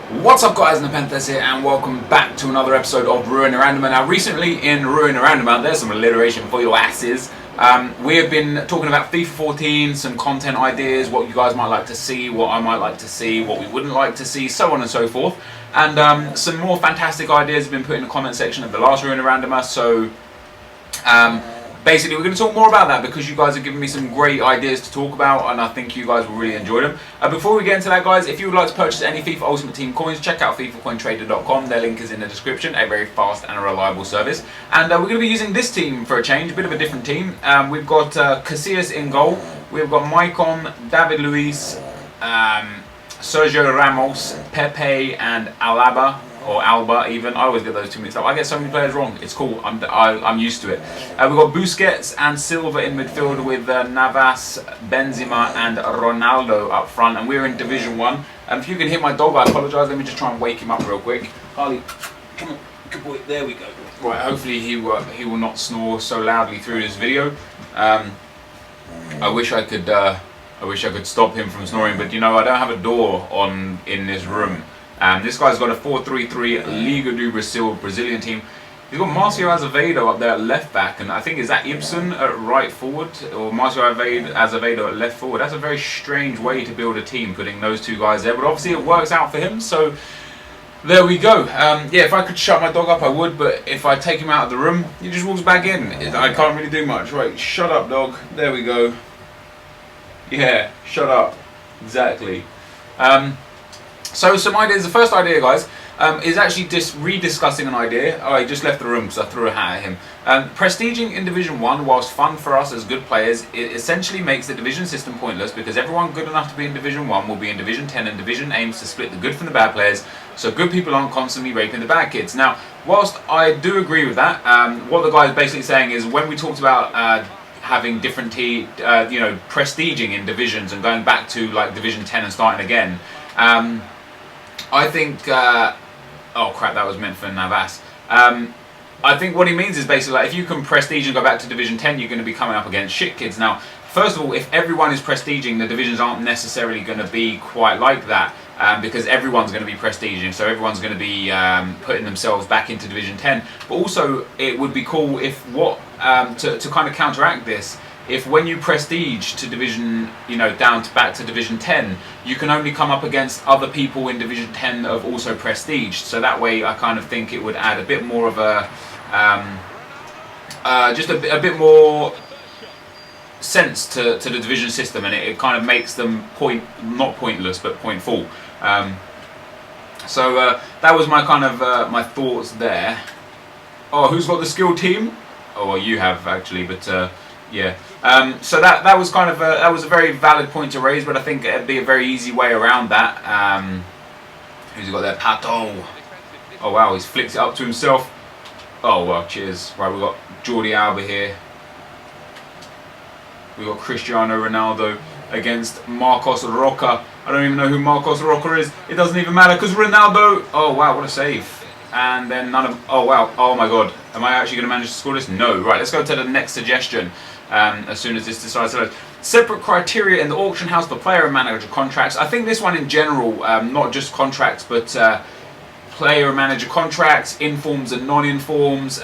What's up guys, NepentheZ here and welcome back to another episode of Ruin Random. Now recently in Ruin Random, there's some alliteration for your asses. We have been talking about FIFA 14, some content ideas, what you guys might like to see, what I might like to see, what we wouldn't like to see, so on and so forth. And some more fantastic ideas have been put in the comment section of the last Ruin Random. So basically, we're going to talk more about that because you guys have given me some great ideas to talk about, and I think you guys will really enjoy them. Before we get into that, guys, if you would like to purchase any FIFA Ultimate Team coins, check out FIFACoinTrader.com. Their link is in the description. A very fast and reliable service. And we're going to be using this team for a change, a bit of a different team. We've got Casillas in goal. We've got Maicon, David Luiz, Sergio Ramos, Pepe, and Alaba. Or Alba even. I always get those two mixed up. I get so many players wrong. It's cool. I'm used to it. We've got Busquets and Silva in midfield with Navas, Benzema and Ronaldo up front. And we're in Division 1. If you can hear my dog, I apologise. Let me just try and wake him up real quick. Harley, come on. Good boy. There we go. Right, hopefully he will not snore so loudly through this video. I wish I could stop him from snoring, but you know, I don't have a door on in this room. This guy's got a 4-3-3 Liga do Brasil Brazilian team. He's got Marcio Azevedo up there at left back, and I think is that Ibsen at right forward, or Marcio Azevedo at left forward. That's a very strange way to build a team, putting those two guys there, but obviously it works out for him, so there we go. Yeah, if I could shut my dog up I would, but if I take him out of the room, he just walks back in. I can't really do much. Right, shut up dog. There we go. Yeah, shut up. Exactly. So some ideas. The first idea, guys, is actually rediscussing an idea. Oh, he just left the room because I threw a hat at him. Prestiging in Division 1, whilst fun for us as good players, it essentially makes the division system pointless because everyone good enough to be in Division 1 will be in Division 10, and Division aims to split the good from the bad players, so good people aren't constantly raping the bad kids. Now, whilst I do agree with that, what the guy is basically saying is when we talked about having different prestiging in divisions and going back to like Division 10 and starting again, I think, oh crap, that was meant for Navas. I think what he means is basically like if you can prestige and go back to Division 10, you're going to be coming up against shit kids. Now, first of all, if everyone is prestiging, the divisions aren't necessarily going to be quite like that, because everyone's going to be prestiging, so everyone's going to be putting themselves back into Division 10. But also, it would be cool if to kind of counteract this, if when you prestige to Division, back to Division 10, you can only come up against other people in Division 10 that have also prestiged. So that way, I kind of think it would add a bit more of a, just a bit more sense to the division system, and it kind of makes them not pointless, but pointful. So that was my kind of my thoughts there. Oh, who's got the skilled team? Oh, well, you have actually, but yeah. So that was kind of that was a very valid point to raise, but I think it'd be a very easy way around that. Who's he got there? Pato. Oh wow, he's flicked it up to himself. Oh well, cheers. Right, we've got Jordi Alba here. We've got Cristiano Ronaldo against Marcos Roca. I don't even know who Marcos Roca is. It doesn't even matter because Ronaldo. Oh wow, what a save. And then oh wow, oh my god. Am I actually going to manage to score this? No. Right, let's go to the next suggestion. As soon as this decides to load. Separate criteria in the auction house for player and manager contracts. I think this one in general, not just contracts, but player and manager contracts, informs and non-informs,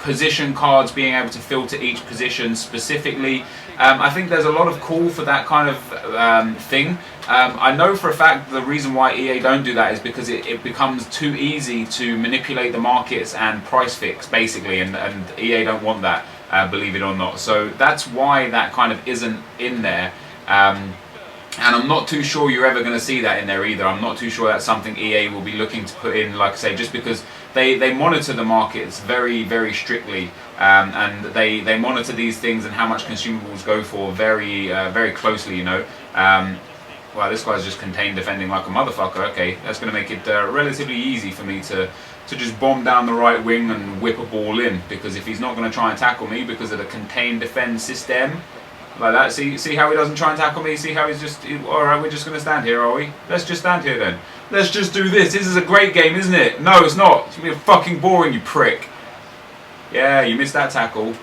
position cards, being able to filter each position specifically. I think there's a lot of call for that kind of thing. I know for a fact the reason why EA don't do that is because it becomes too easy to manipulate the markets and price fix, basically, and EA don't want that. Believe it or not. So that's why that kind of isn't in there. And I'm not too sure you're ever going to see that in there either. I'm not too sure that's something EA will be looking to put in, like I say, just because they monitor the markets very, very strictly. And they monitor these things and how much consumables go for very, very closely, Well, this guy's just contained defending like a motherfucker. Okay, that's going to make it relatively easy for me to just bomb down the right wing and whip a ball in, because if he's not going to try and tackle me because of the contained defend system like that, see how he doesn't try and tackle me, see how he's just, alright, we're just going to stand here, are we? Let's just stand here then. Let's just do this. This is a great game, isn't it? No, it's not. It's going to be fucking boring, you prick. Yeah, you missed that tackle.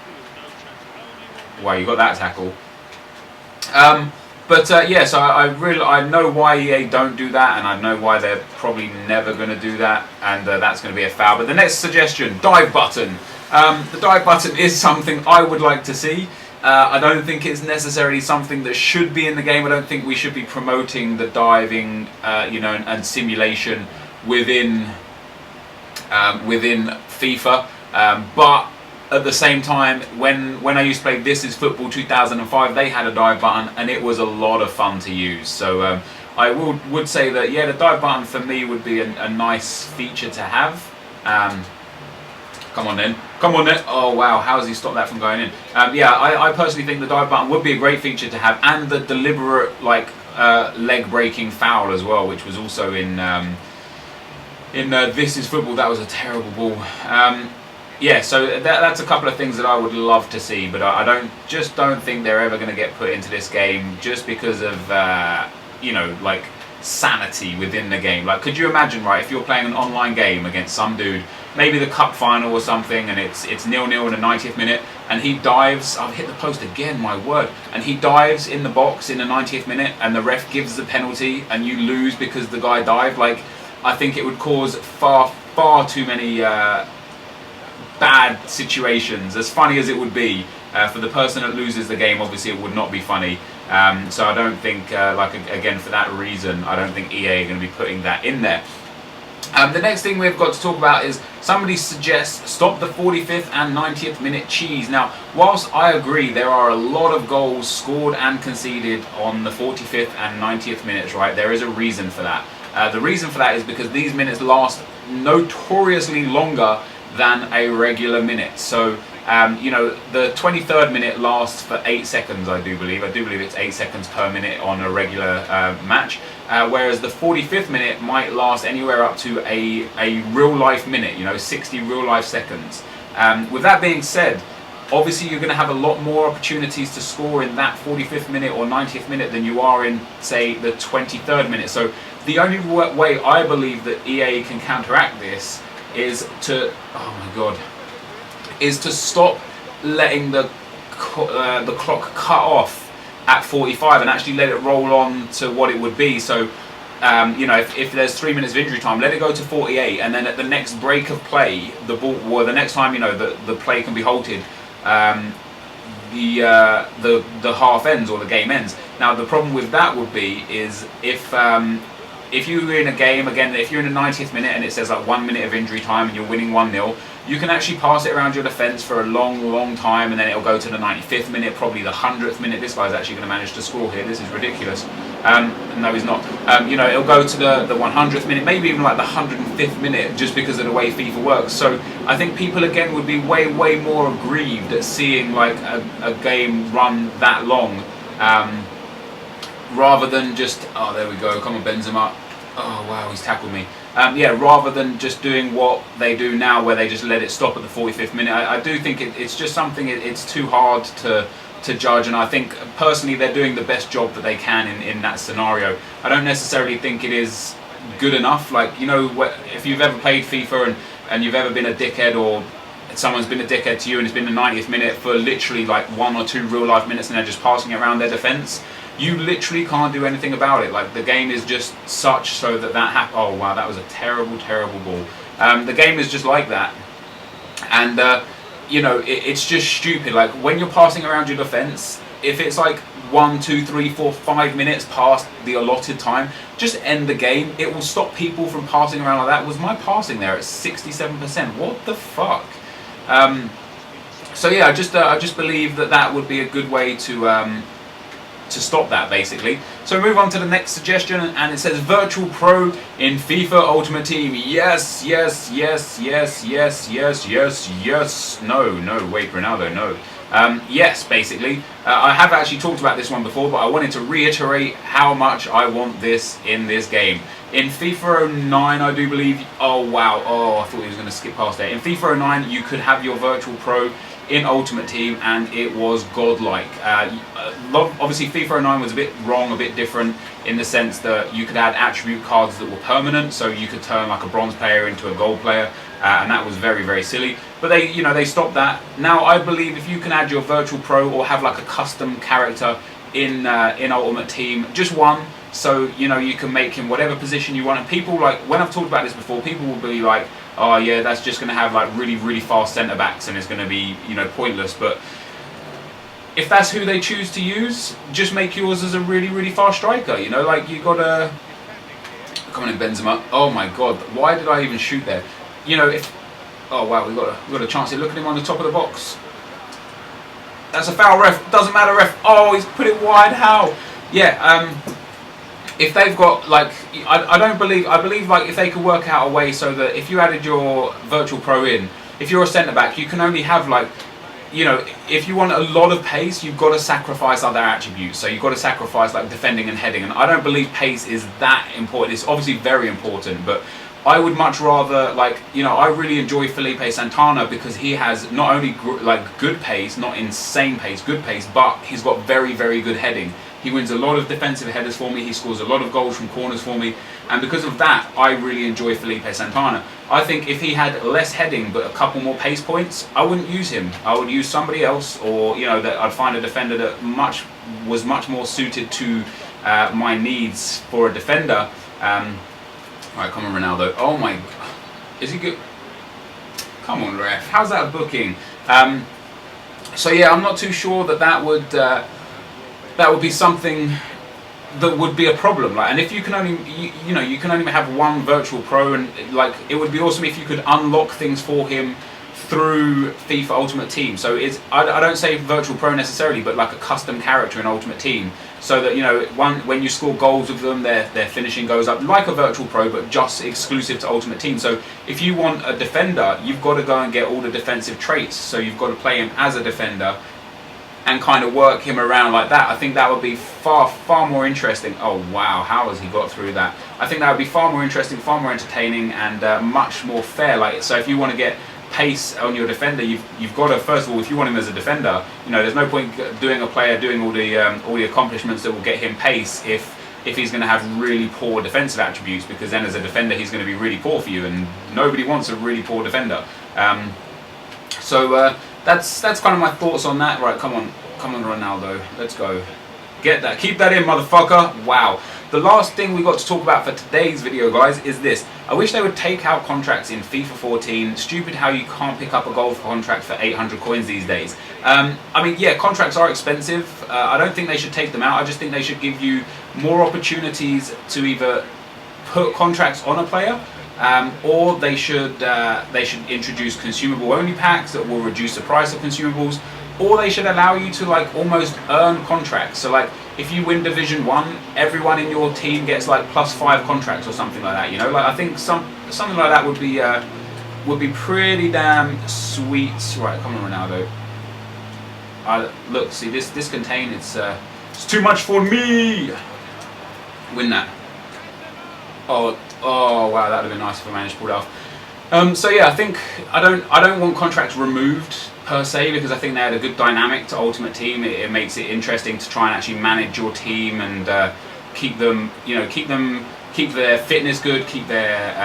Wow, you got that tackle. But yeah, so I know why EA don't do that, and I know why they're probably never going to do that, and that's going to be a foul. But the next suggestion, dive button. The dive button is something I would like to see. I don't think it's necessarily something that should be in the game. I don't think we should be promoting the diving, and simulation within FIFA. But at the same time, when I used to play This Is Football 2005, they had a dive button, and it was a lot of fun to use. So I would say that, yeah, the dive button for me would be a nice feature to have. Come on then. Come on then. Oh wow, how has he stopped that from going in? Yeah, I personally think the dive button would be a great feature to have, and the deliberate leg breaking foul as well, which was also in This Is Football. That was a terrible ball. Yeah, so that's a couple of things that I would love to see, but I don't think they're ever going to get put into this game just because of sanity within the game. Like, could you imagine, right, if you're playing an online game against some dude, maybe the cup final or something, and it's 0-0 in the 90th minute, and he dives, I've hit the post again, my word, and he dives in the box in the 90th minute, and the ref gives the penalty, and you lose because the guy dived. Like, I think it would cause far too many bad situations. As funny as it would be, for the person that loses the game, obviously it would not be funny. So I don't think, again, for that reason, I don't think EA are going to be putting that in there. The next thing we've got to talk about is somebody suggests stop the 45th and 90th minute cheese. Now, whilst I agree there are a lot of goals scored and conceded on the 45th and 90th minutes, right, there is a reason for that. The reason for that is because these minutes last notoriously longer than a regular minute. So, the 23rd minute lasts for 8 seconds, I do believe. I do believe it's 8 seconds per minute on a regular match. Whereas the 45th minute might last anywhere up to a real-life minute, 60 real-life seconds. With that being said, obviously you're going to have a lot more opportunities to score in that 45th minute or 90th minute than you are in, say, the 23rd minute. So the only way I believe that EA can counteract this is to, is to stop letting the clock cut off at 45 and actually let it roll on to what it would be. So, if there's 3 minutes of injury time, let it go to 48, and then at the next break of play, the ball, or the next time the play can be halted, the half ends or the game ends. Now, the problem with that would be is if you're in a game, again, if you're in the 90th minute and it says like 1 minute of injury time and you're winning 1-0, you can actually pass it around your defence for a long time, and then it'll go to the 95th minute, probably the 100th minute. This guy's actually going to manage to score here. This is ridiculous. No, he's not. It'll go to the 100th minute, maybe even like the 105th minute, just because of the way FIFA works. So I think people, again, would be way more aggrieved at seeing like a game run that long, rather than just, oh, there we go, come on, Benzema. Oh wow, he's tackled me. Rather than just doing what they do now, where they just let it stop at the 45th minute. I do think it's just something, it's too hard to judge, and I think personally they're doing the best job that they can in that scenario. I don't necessarily think it is good enough. Like, if you've ever played FIFA and you've ever been a dickhead, or someone's been a dickhead to you and it's been the 90th minute for literally like 1 or 2 real life minutes and they're just passing it around their defence, you literally can't do anything about it. Like, the game is just such so that happens. Oh wow, that was a terrible ball. The game is just like that, and it's just stupid. Like, when you're passing around your defence, if it's like 1, 2, 3, 4, 5 minutes past the allotted time, just end the game. It will stop people from passing around like that. Was my passing there at 67%? What the fuck? So yeah, I just believe that would be a good way to stop that, basically. So move on to the next suggestion, and it says Virtual Pro in FIFA Ultimate Team. Yes. No, wait, Ronaldo, no. Yes, basically. I have actually talked about this one before, but I wanted to reiterate how much I want this in this game. In FIFA 09, I do believe, oh wow, I thought he was going to skip past there. In FIFA 09, you could have your Virtual Pro in Ultimate Team, and it was godlike. Obviously FIFA 09 was a bit wrong, a bit different, in the sense that you could add attribute cards that were permanent, so you could turn like a bronze player into a gold player, and that was very silly. But they stopped that. Now I believe if you can add your Virtual Pro or have like a custom character in Ultimate Team, just one. So you know you can make him whatever position you want. And people like when I've talked about this before, people will be like, oh yeah, that's just going to have like really fast centre backs and it's going to be pointless. But if that's who they choose to use, just make yours as a really fast striker. Like you gotta come on in Benzema. Oh my God, why did I even shoot there? Oh wow, we got a chance here. Look at him on the top of the box. That's a foul, ref. Doesn't matter, ref. Oh, he's put it wide. How? Yeah. If they've got like, I believe like if they could work out a way so that if you added your virtual pro in, if you're a centre back, you can only have like, if you want a lot of pace, you've got to sacrifice other attributes. So you've got to sacrifice like defending and heading. And I don't believe pace is that important. It's obviously very important, but I would much rather I really enjoy Felipe Santana because he has not only good pace, not insane pace, good pace, but he's got very good heading. He wins a lot of defensive headers for me. He scores a lot of goals from corners for me. And because of that, I really enjoy Felipe Santana. I think if he had less heading but a couple more pace points, I wouldn't use him. I would use somebody else, or that I'd find a defender that was much more suited to my needs for a defender. Right, come on, Ronaldo. Oh my, is he good? Come on, ref. How's that booking? So yeah, I'm not too sure that would be something that would be a problem. And if you can only, you can only have one virtual pro, and it would be awesome if you could unlock things for him through FIFA Ultimate Team. So I don't say virtual pro necessarily, but like a custom character in Ultimate Team, so that when you score goals with them, their finishing goes up like a virtual pro, but just exclusive to Ultimate Team. So if you want a defender, you've got to go and get all the defensive traits. So you've got to play him as a defender and kind of work him around like that. I think that would be far more interesting. Oh wow, how has he got through that? I think that would be far more interesting, far more entertaining, and much more fair. So if you want to get pace on your defender, you've got to, first of all, if you want him as a defender, there's no point doing a player doing all the accomplishments that will get him pace if he's going to have really poor defensive attributes, because then as a defender he's going to be really poor for you, and nobody wants a really poor defender. So that's kind of my thoughts on that. Right, come on Ronaldo, let's go. Get that, keep that in, motherfucker. Wow. The last thing we got to talk about for today's video, guys, is this. I wish they would take out contracts in FIFA 14. Stupid how you can't pick up a gold contract for 800 coins these days. I mean, yeah, contracts are expensive. I don't think they should take them out. I just think they should give you more opportunities to either put contracts on a player, or they should introduce consumable only packs that will reduce the price of consumables, or they should allow you to almost earn contracts. So if you win Division 1, everyone in your team gets +5 contracts or something like that. I think something like that would be pretty damn sweet. Right, come on Ronaldo. Look, see this contain, it's too much for me. Win that. Oh wow, that would have been nice if I managed to pull it off. So yeah, I think I don't want contracts removed per se, because I think they had a good dynamic to Ultimate Team. It makes it interesting to try and actually manage your team and keep them, keep their fitness good, keep their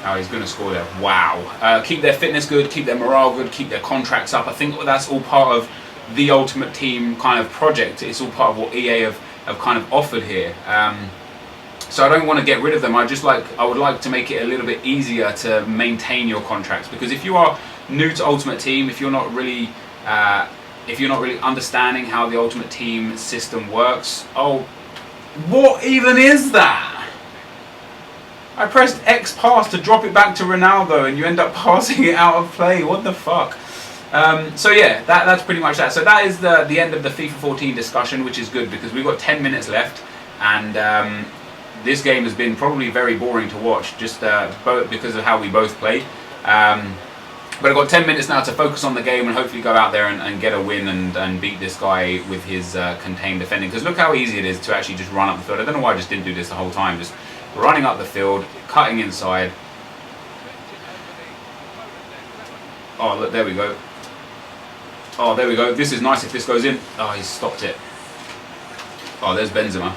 oh, he's going to score there. Wow. Keep their fitness good, keep their morale good, keep their contracts up. I think that's all part of the Ultimate Team kind of project. It's all part of what EA have kind of offered here. So I don't want to get rid of them. I would like to make it a little bit easier to maintain your contracts, because if you are new to Ultimate Team, if you're not really understanding how the Ultimate Team system works, oh, what even is that? I pressed X pass to drop it back to Ronaldo, and you end up passing it out of play. What the fuck? So yeah, that's pretty much that. So that is the end of the FIFA 14 discussion, which is good because we've got 10 minutes left, and this game has been probably very boring to watch, just both because of how we both play. But I've got 10 minutes now to focus on the game and hopefully go out there and get a win and beat this guy with his contained defending. Because look how easy it is to actually just run up the field. I don't know why I just didn't do this the whole time. Just running up the field, cutting inside. Oh, look, there we go. Oh, there we go. This is nice if this goes in. Oh, he's stopped it. Oh, there's Benzema.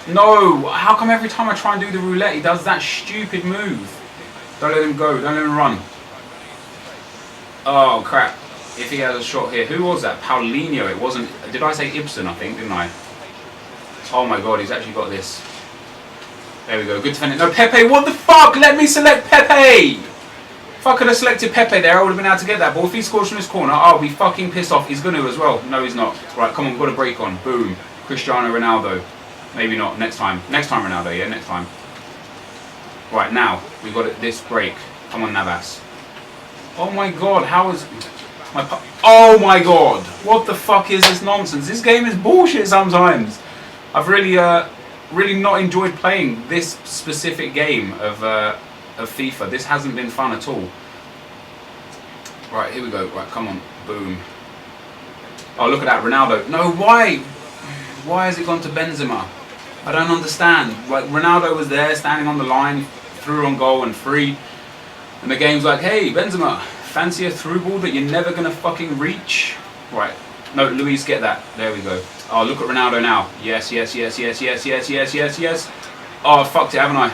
No! How come every time I try and do the roulette, he does that stupid move? Don't let him go. Don't let him run. Oh, crap. if he has a shot here. Who was that? Paulinho. It wasn't. Did I say Ibsen? I think, didn't I? Oh my god, he's actually got this. There we go. Good defending. No, Pepe. What the fuck? Let me select Pepe. If I could have selected Pepe there, I would have been able to get that ball. If he scores from this corner, I'll be fucking pissed off. He's going to as well. No, he's not. Right, come on, we've got a break on. Boom. Cristiano Ronaldo. Maybe not. Next time. Next time, Ronaldo. Yeah, next time. Right, now. We've got this break. Come on, Navas. Oh my god, how is... Oh my god. What the fuck is this nonsense? This game is bullshit sometimes. I've really not enjoyed playing this specific game of FIFA. This hasn't been fun at all. Right, here we go. Right, come on. Boom. Oh, look at that. Ronaldo. No, why? Why has it gone to Benzema? I don't understand. Like, Ronaldo was there, standing on the line, threw on goal and free. And the game's like, hey, Benzema, fancy a through ball that you're never going to fucking reach? Right. No, Luis, get that. There we go. Oh, look at Ronaldo now. Yes, yes, yes, yes, yes, yes, yes, yes, yes. Oh, I fucked it, haven't I?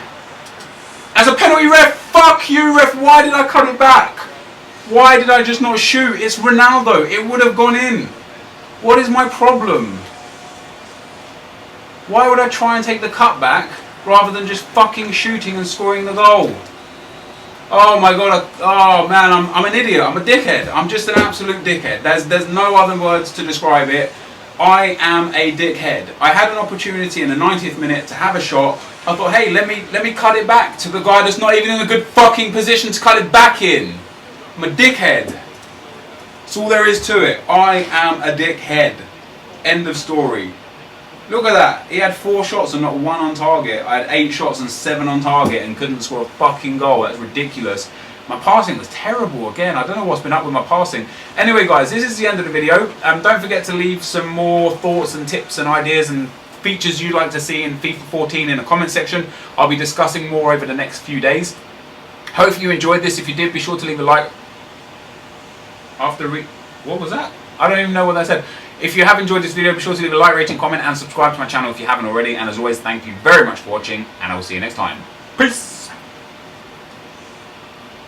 As a penalty, ref! Fuck you, ref! Why did I cut it back? Why did I just not shoot? It's Ronaldo. It would have gone in. What is my problem? Why would I try and take the cut back rather than just fucking shooting and scoring the goal? Oh my god, oh man, I'm an idiot, I'm a dickhead. I'm just an absolute dickhead. There's no other words to describe it. I am a dickhead. I had an opportunity in the 90th minute to have a shot. I thought, hey, let me cut it back to the guy that's not even in a good fucking position to cut it back in. I'm a dickhead. That's all there is to it. I am a dickhead. End of story. Look at that. He had 4 shots and not 1 on target. I had 8 shots and 7 on target and couldn't score a fucking goal. That's ridiculous. My passing was terrible again. I don't know what's been up with my passing. Anyway, guys, this is the end of the video. Don't forget to leave some more thoughts and tips and ideas and features you'd like to see in FIFA 14 in the comment section. I'll be discussing more over the next few days. Hope you enjoyed this. If you did, be sure to leave a like. What was that? I don't even know what that said. If you have enjoyed this video, be sure to leave a like, rating, comment and subscribe to my channel if you haven't already. And as always, thank you very much for watching and I will see you next time. Peace!